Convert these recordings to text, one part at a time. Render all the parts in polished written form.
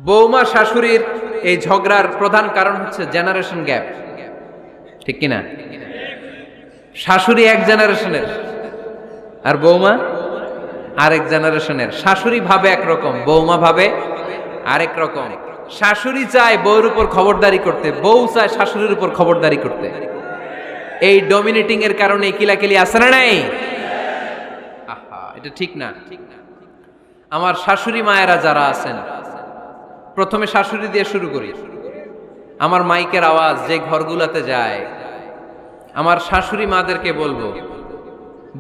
বৌমা শাশুড়ির এই ঝগড়ার প্রধান কারণ হচ্ছে জেনারেশন গ্যাপ, ঠিক কিনা? শাশুড়ি এক জেনারেশনের আর বৌমা আরেক জেনারেশনের। শাশুড়ি ভাবে একরকম, বৌমা ভাবে আরেক রকম। শাশুড়ি চায় বউর উপর খবরদারি করতে, বউ চায় শাশুড়ির উপর খবরদারি করতে। এই ডমিনেটিং এর কারণে কিলাকিলি আছে না নাই? আহা, এটা ঠিক না। আমার শাশুড়ি মায়েরা যারা আছেন, প্রথমে শাশুড়ি দিয়ে শুরু করি। আমার মাইকের আওয়াজ যে ঘরগুলাতে যায়, আমার শাশুড়ি মাদেরকে বলবো,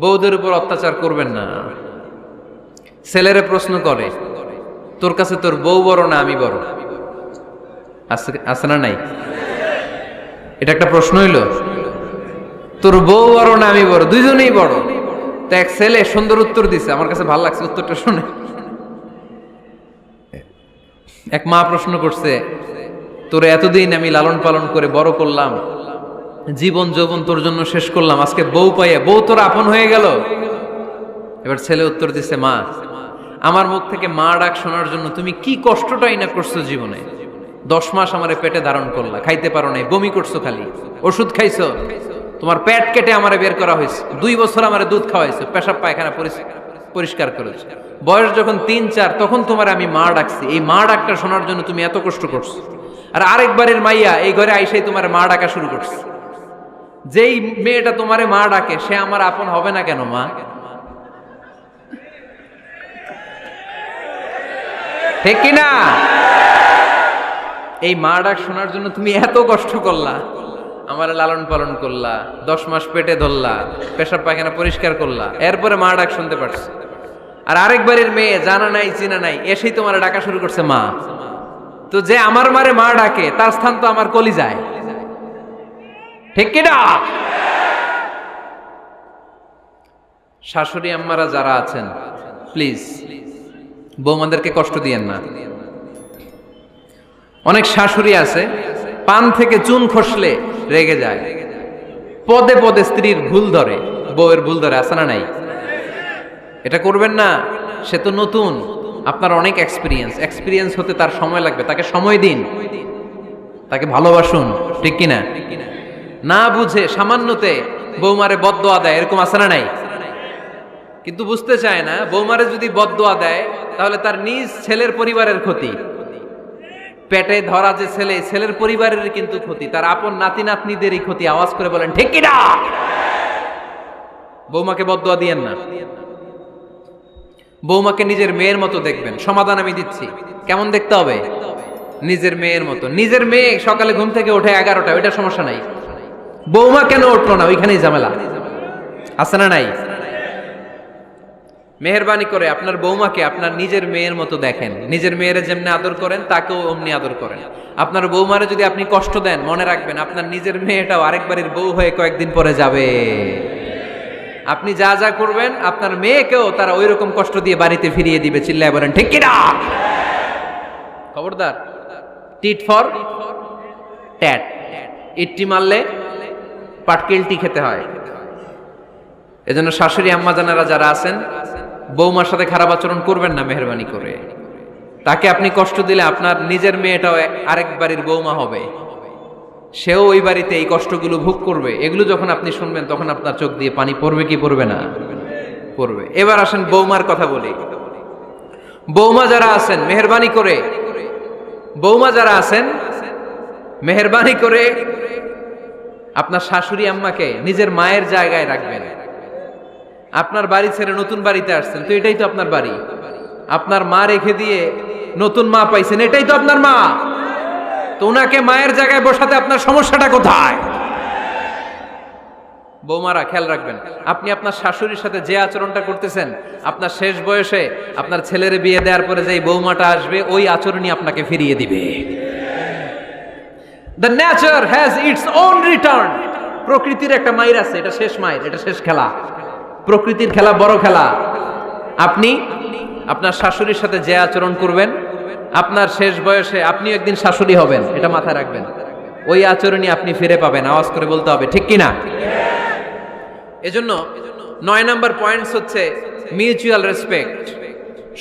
বউদের উপর অত্যাচার করবেন না। ছেলেরা প্রশ্ন করে, তোর কাছে তোর বউ বড় না আমি বড়? আছে না নাই? এটা একটা প্রশ্ন হইল। তোর বউ বড় না আমি বড়? দুইজনেই বড়। তো এক ছেলে সুন্দর উত্তর দিছে, আমার কাছে ভালো লাগছে উত্তরটা শুনে। এক মা প্রশ্ন করছে, তোর এতদিন আমি লালন পালন করে বড় করলাম, জীবন যৌবন তোর জন্য শেষ করলাম, আজকে বউ পাইয়া বউ তোর আপন হয়ে গেল? এবার ছেলে উত্তর দিছে, মা, আমার মুখ থেকে মা ডাক শোনার জন্য তুমি কি কষ্টটাই না করছো জীবনে। 10 মাস আমারে পেটে ধারণ করলা, খাইতে পারো নাই, বমি করছো, খালি ওষুধ খাইছো, তোমার পেট কেটে আমারে বের করা হয়েছে, 2 বছর আমারে দুধ খাওয়াইছো, পেশাব পায়খানা পরিষ্কার করেছো। বয়স যখন 3-4 তখন তোমার আমি মা ডাকছি, এই মা ডাকটা শোনার জন্য তুমি এত কষ্ট করছো। আর আরেকবারের মাইয়া এই ঘরে আইসাই তোমার মা ডাকা শুরু করছে। যেই মেয়েটা তোমারে মা ডাকে সে আমার আপন হবে না কেন মা? ঠিক কিনা? এই মা ডাক শোনার জন্য তুমি এত কষ্ট করলা, আমার লালন পালন করলা, 10 মাস পেটে ধরলা, পেশাব পায়খানা পরিষ্কার করলা, এরপরে মা ডাক শুনতে পারছো। আর আরেকবারের মেয়ে জানা নাই চিনা নাই এসেই তোমার ডাকা শুরু করছে মা। তো যে আমার মারে মা ডাকে তার স্থান তো আমার কলিজায়, ঠিক কিনা? শাশুড়ি আম্মারা যারা আছেন, প্লিজ বৌমাদেরকে কষ্ট দিয়েন না। অনেক শাশুড়ি আছে পান থেকে চুন খসলে রেগে যায়, পদে পদে স্ত্রীর ভুল ধরে, বউয়ের ভুল ধরে, আছে না নাই? এটা করবেন না। সে তো নতুন, আপনার অনেক এক্সপিরিয়েন্স হতে তার সময় লাগবে, তাকে সময় দিন, তাকে ভালোবাসুন, ঠিক কিনা? না বুঝে সামান্যতে বৌমারে বদদোয়া দেয়, এরকম আছে না নাই? কিন্তু বুঝতে চায় না, বৌমারে যদি বদদোয়া দেয় তাহলে তার নিজ ছেলের পরিবারের ক্ষতি, পেটে ধরা যে ছেলে, ছেলের পরিবারের কিন্তু ক্ষতি, তার আপন নাতি নাতনিদেরই ক্ষতি। আওয়াজ করে বলেন ঠিক কিনা? বৌমাকে বদদোয়া দিয়েন না। বৌমাকে নিজের মেয়ের মতো দেখবেন। সমাধান আমি দিচ্ছি। কেমন দেখতে হবে? নিজের মেয়ের মতো। নিজের মেয়ে সকালে ঘুম থেকে ওঠে 11টা, ওইটা সমস্যা নাই। বৌমা কেন উঠলো না, ওইখানেই ঝামেলা, আছে না নাই? মেহেরবানি করে আপনার বৌমাকে আপনার নিজের মেয়ের মতো দেখেন। নিজের মেয়েরে যেমনি আদর করেন তাকেও অমনি আদর করেন। আপনার বৌমারে যদি আপনি কষ্ট দেন, মনে রাখবেন আপনার নিজের মেয়েটাও আরেকবারের বউ হয়ে কয়েকদিন পরে যাবে। আপনি যা যা করবেন আপনার মেয়েকেও তারা ওই রকম কষ্ট দিয়ে বাড়িতে ফিরিয়ে দিবে। চিল্লায় বলেন ঠিক কিনা? খবরদার, টিট ফর ট্যাট। ইট্টি মারলে পাটকেলটি খেতে হয়। এজন্য শাশুড়ি আম্মা জানারা যারা আছেন, বৌমার সাথে খারাপ আচরণ করবেন না মেহেরবানি করে। তাকে আপনি কষ্ট দিলে আপনার নিজের মেয়েটাও আরেক বাড়ির বৌমা হবে, সেও ওই বাড়িতে এই কষ্টগুলো ভোগ করবে। এগুলো যখন আপনি শুনবেন তখন আপনার চোখ দিয়ে পানি পড়বে কি পড়বে না? পড়বে। এবার আসেন বৌমার কথা বলি। বৌমা যারা আছেন মেহেরবানি করে, বৌমা যারা আছেন মেহেরবানি করে আপনার শাশুড়ি আম্মাকে নিজের মায়ের জায়গায় রাখবেন। আপনার বাড়ি ছেড়ে নতুন বাড়িতে আসছেন, তো এটাই তো আপনার বাড়ি। আপনার মা রেখে দিয়ে নতুন মা পাইছেন, এটাই তো আপনার মা। তো ওনাকে মায়ের জায়গায় বসাতে আপনার সমস্যাটা কোথায়? বৌমারা খেয়াল রাখবেন, আপনি আপনার শাশুড়ির সাথে যে আচরণটা করতেছেন, আপনার শেষ বয়সে আপনার ছেলের বিয়ে দেওয়ার পরে যে বৌমাটা আসবে ওই আচরণই আপনাকে ফিরিয়ে দিবে। The nature has its own return. প্রকৃতির একটা মাইর আছে, এটা শেষ মাইর, এটা শেষ খেলা। প্রকৃতির খেলা বড় খেলা। আপনি আপনার শাশুড়ির সাথে যে আচরণ করবেন, আপনার শেষ বয়সে আপনি একদিন শাশুড়ি হবেন, এটা মাথায় রাখবেন। ওই আচরণই আপনি ফিরে পাবেন। আওয়াজ করে বলতে হবে ঠিক কিনা? এজন্য 9 নাম্বার পয়েন্টস হচ্ছে মিউচুয়াল রেসপেক্ট।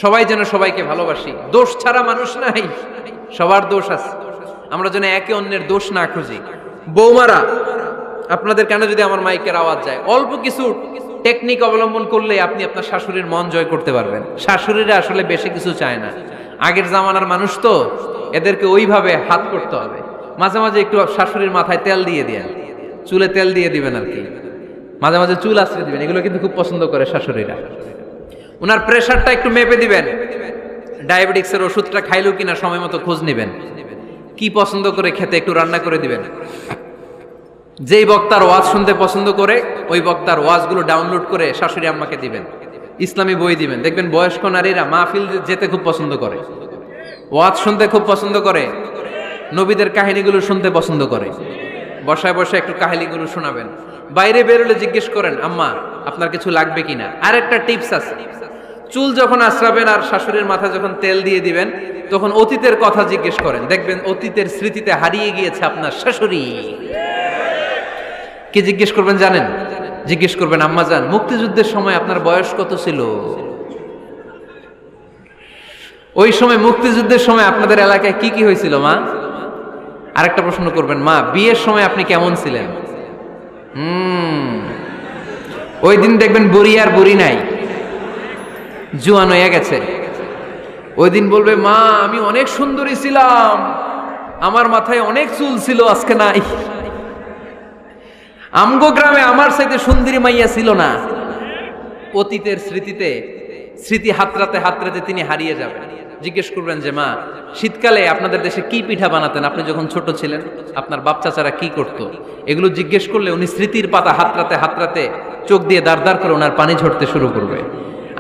সবাই যেন সবাইকে ভালোবাসি। দোষ ছাড়া মানুষ নাই। সবার দোষ আছে, আমরা যেন একে অন্যের দোষ না খুঁজি। বৌমারা, আপনাদের কেন যদি আমার মাইকের আওয়াজ যায়, অল্প কিছু টেকনিক অবলম্বন করলে আপনি আপনার শাশুড়ির মন জয় করতে পারবেন। শাশুড়িরা আসলে বেশি কিছু চায় না, আগের জামানার মানুষ তো, এদেরকে ওইভাবে হাত করতে হবে। মাঝে মাঝে একটু শাশুড়ির মাথায় তেল দিয়ে দেন, চুলে তেল দিয়ে দিবেন আর কি, মাঝে মাঝে চুল আশ্রয় দিবেন, এগুলো কিন্তু খুব পছন্দ করে শাশুড়িরা। ওনার প্রেশারটা একটু মেপে দিবেন, ডায়াবেটিক্সের ওষুধটা খাইলো কিনা সময় মতো খোঁজ নেবেন, কি পছন্দ করে খেতে একটু রান্না করে দিবেন। যেই বক্তার ওয়াজ শুনতে পছন্দ করে ওই বক্তার ওয়াজগুলো ডাউনলোড করে শাশুড়ি আম্মাকে দিবেন, ইসলামী বই দিবেন। দেখবেন বয়স্ক নারীরা মাহফিল যেতে খুব পছন্দ করে, ওয়াজ শুনতে খুব পছন্দ করে, নবীদের কাহিনীগুলো শুনতে পছন্দ করে। বসায় বসায় একটু কাহিনীগুলো শোনাবেন। বাইরে বেরোলে জিজ্ঞেস করেন, আম্মা আপনার কিছু লাগবে কিনা। আর একটা টিপস আছে, চুল যখন আশ্রাবেন আর শাশুড়ির মাথায় যখন তেল দিয়ে দিবেন, তখন অতীতের কথা জিজ্ঞেস করেন, দেখবেন অতীতের স্মৃতিতে হারিয়ে গিয়েছে আপনার শাশুড়ি। কি জিজ্ঞেস করবেন জানেন? জিজ্ঞেস করবেন, আম্মা জান, মুক্তিযুদ্ধের সময় আপনার বয়স কত ছিল? ওই সময় মুক্তিযুদ্ধের সময় আপনাদের এলাকায় কি কি হয়েছিল মা? আরেকটা প্রশ্ন করবেন, মা বিয়ের সময় আপনি কেমন ছিলেন? ওই দিন দেখবেন বুড়ি আর বুড়ি নাই, জুয়ান হয়ে গেছে। ওই দিন বলবে, মা আমি অনেক সুন্দরী ছিলাম, আমার মাথায় অনেক চুল ছিল, আজকে নাই। আমগো গ্রামে আমার চাইতে সুন্দরী মাইয়া ছিল না। অতীতের স্মৃতিতে, স্মৃতি হাতরাতে হাতরাতে তিনি হারিয়ে যাবেন। জিজ্ঞেস করবেন যে, মা শীতকালে আপনাদের দেশে কি পিঠা বানাতেন আপনি যখন ছোট ছিলেন, আপনার বাপ চাচারা কি করতো? এগুলো জিজ্ঞেস করলে উনি স্মৃতির পাতা হাতরাতে হাতরাতে চোখ দিয়ে দাঁড় দাঁড় করে ওনার পানি ঝরতে শুরু করবে।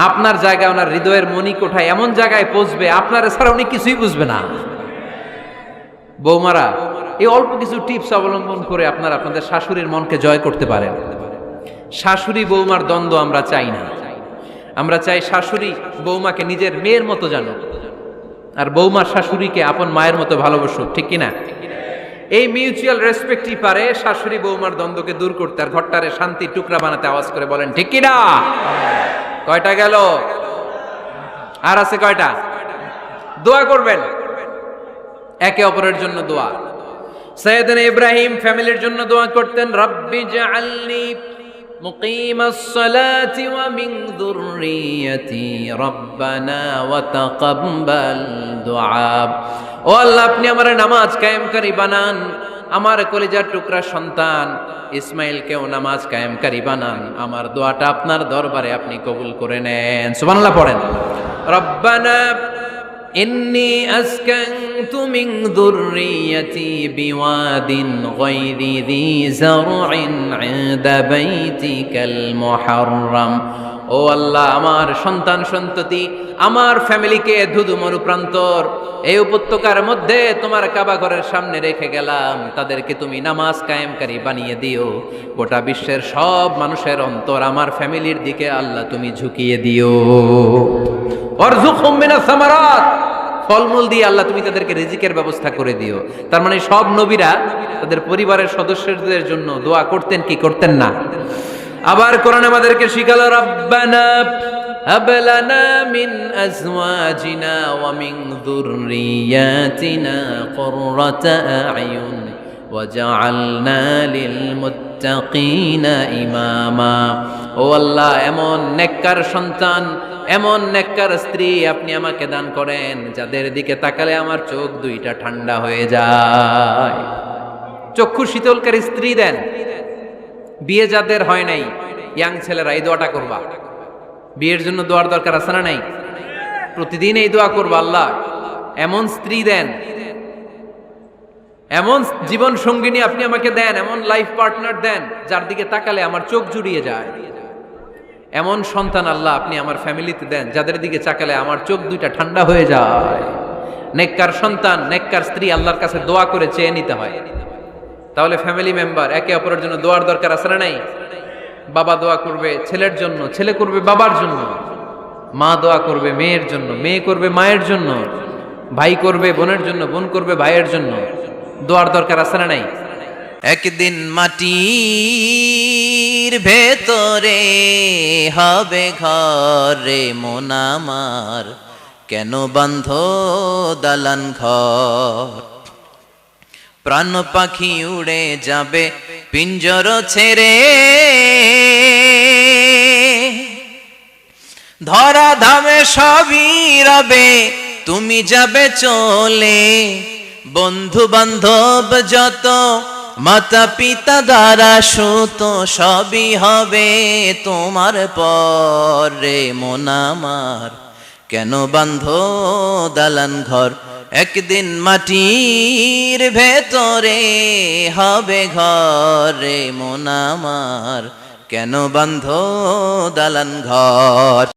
আপনার জায়গায়, ওনার হৃদয়ের মনি কোঠায় এমন জায়গায় পৌঁছবে, আপনার ছাড়া উনি কিছুই বুঝবে না। বৌমারা, এই অল্প কিছু টিপস অবলম্বন করে আপনারা আপনাদের শাশুড়ির মনকে জয় করতে পারেন। শাশুড়ি বৌমার দ্বন্দ্ব আমরা চাই না, আমরা চাই শাশুড়ি বৌমাকে নিজের মেয়ের মতো জানো, আর বৌমার শাশুড়িকে আপন মায়ের মতো ভালোবাসুক, ঠিক কিনা? এই মিউচুয়াল রেসপেক্টই পারে শাশুড়ি বৌমার দ্বন্দ্বকে দূর করতে, আর ঘরটারে শান্তির টুকরা বানাতে। আওয়াজ করে বলেন ঠিক কিনা? কয়টা গেল? আর আছে কয়টা? দোয়া করবেন একে অপরের জন্য। দোয়া, সাইয়েদনা ইব্রাহিম ফ্যামিলির জন্য দোয়া করতেন, রব্বি জাআলনি মুকিমাস সালাতি ওয়া মিন যুররিয়াতি রব্বানা ওয়া তাকাব্বাল দুআ। ও আল্লাহ, আপনি আমার নামাজ কায়েমকারী বানান, আমার কলিজার টুকরা সন্তান ইসমাইলকেও নামাজ কায়েমকারী বানান, আমার দোয়াটা আপনার দরবারে আপনি কবুল করে নেন। সুবহানাল্লাহ পড়েন। রব্বানা ইন্নী আসকানতু মিন যুররিয়াতি বিওয়াদিন গায়রি যী যারইন ইনদা বাইতিকাল মুহাররাম। ও আল্লাহ, আমার সন্তান সন্ততি, আমার ফ্যামিলিকে ধুধু মরুপ্রান্তর এই উপত্যকার মধ্যে তোমার কাবা ঘরের সামনে রেখে গেলাম, তাদেরকে তুমি নামাজ কায়েমকারী বানিয়ে দিও। গোটা বিশ্বের সব মানুষের অন্তর আমার ফ্যামিলির দিকে আল্লাহ তুমি ঝুঁকিয়ে দিও। ওয়ারযুকহুম মিনাস সামারাত, ফলমূল দিয়ে আল্লাহ তুমি তাদেরকে রিজিকের ব্যবস্থা করে দিও। তার মানে সব নবীরা তাদের পরিবারের সদস্যদের জন্য দোয়া করতেন কি করতেন না? আবার কোরআন আমাদেরকে শিখালো, রব্বানা হাব লানা মিন আজওয়াজিনা ওয়া মিন যুররিয়াতিনা কুররাতা আ'য়ুন ওয়াজআলনা লিল মুত্তাকিনা ইমামা। ও আল্লাহ, এমন নেককার সন্তান, এমন নেককার স্ত্রী আপনি আমাকে দান করেন যাদের দিকে তাকালে আমার চোখ দুইটা ঠান্ডা হয়ে যায়। চক্ষু শীতলকারী স্ত্রী দেন। বিয়ে যাদের হয় নাই, ইয়াং ছেলেরা এই দোয়াটা করবা। বিয়ের জন্য দোয়ার দরকার আছে না নাই? প্রতিদিন এই দোয়া করবা, আল্লাহ এমন স্ত্রী দেন, এমন জীবন সঙ্গিনী আপনি আমাকে দেন, এমন লাইফ পার্টনার দেন যার দিকে তাকালে আমার চোখ জুড়িয়ে যায়। এমন সন্তান আল্লাহ আপনি আমার ফ্যামিলিতে দেন যাদের দিকে তাকালে আমার চোখ দুইটা ঠান্ডা হয়ে যায়। নেককার সন্তান, নেককার স্ত্রী আল্লাহর কাছে দোয়া করে চেয়ে নিতে হয়। তাহলে ফ্যামিলি মেম্বার একে অপরের জন্য দোয়ার দরকার আছে না নাই? বাবা দোয়া করবে ছেলের জন্য, ছেলে করবে বাবার জন্য, মা দোয়া করবে মেয়ের জন্য, মেয়ে করবে মায়ের জন্য, ভাই করবে বোনের জন্য, বোন করবে ভাইয়ের জন্য। দোয়ার দরকার আছে না নাই? একদিন মাটির ভেতরে হবে ঘরে মন আমার, কেন বান্ধ দালান ঘর। প্রাণ পাখি উড়ে যাবে পিঞ্জর ছেড়ে, ধরা ধামে সবই রবে তুমি যাবে চলে। বন্ধু বান্ধব যত মাতা পিতা দ্বারা সুত সবই হবে তোমার পরে। মন আমার কেন বান্ধ দালান ঘর, একদিন মাটির ভেতরে হবে ঘরে। মন আমার কেন বান্ধ দালান ঘর।